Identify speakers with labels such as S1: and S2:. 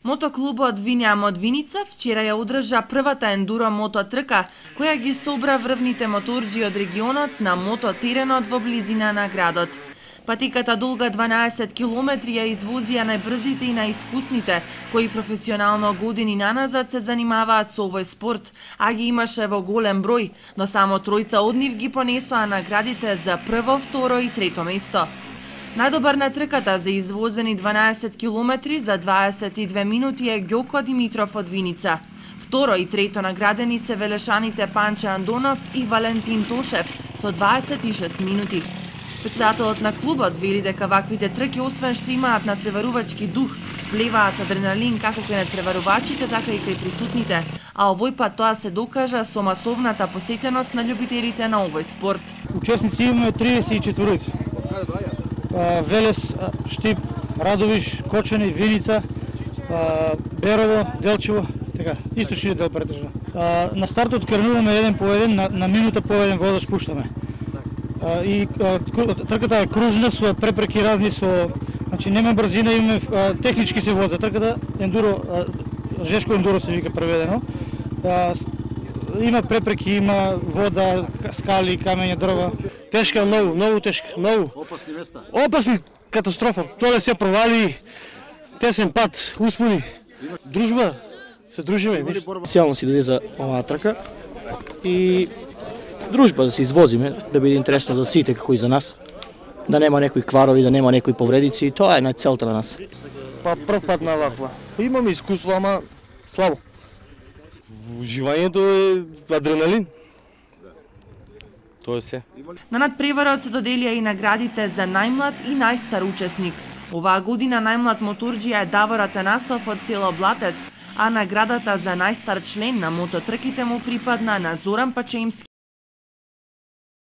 S1: Мотоклубот Винјам од Виница вчера ја одржа првата ендуро мототрка, која ги собра врвните моторџи од регионот на мототеренот во близина на градот. Патиката долга 12 километри ја извозија најбрзите и најискусните, кои професионално години наназад се занимаваат со овој спорт, а ги имаше во голем број, но само тројца од нив ги понесоа наградите за прво, второ и трето место. Најдобар на трката за извозени 12 километри за 22 минути е Ѓоко Димитров од Виница. Второ и трето наградени се велешаните Панче Андонов и Валентин Тошев со 26 минути. Председателот на клубот вели дека ваквите трки освен што имаат натпреварувачки дух, влеваат адреналин како кај натпреварувачите, така и кај присутните, а овој пат тоа се докажа со масовната посетеност на љубителите на овој спорт.
S2: Учесници имаме 34. Велес, Штип, Радовиш, Кочани, Виница, Берово, Делчево, така, источниот дел претежно. На стартот кренуваме еден по еден, на минута по еден водач пуштаме. И трката е кружна со препреки разни, значи нема брзина, имаме технички се воза трката, ендуро, жешко ендуро се вика преведено. Има препреки, има вода, скали, камења, дрва. Тешка, многу тешка, многу.
S3: Опасни места.
S2: Опасни, катастрофа. Тоа се провали, тесен пат, успони. Дружба, се дружиме.
S4: Специјално си дојде за оваа трка и дружба да се извозиме, да биде интересно за сите како и за нас. Да нема некои кварови, да нема некои повредици, тоа е најцелта на нас.
S5: Па прв пат на ваква. Имаме искуство, ама слабо. Уживањето е адреналин. Тоа е се.
S1: На надпреварот се доделија и наградите за најмлад и најстар учесник. Оваа година најмлад моторџија е Давор Атанасов од село Блатец, а наградата за најстар член на мототрките му припадна на Зоран Пачеимски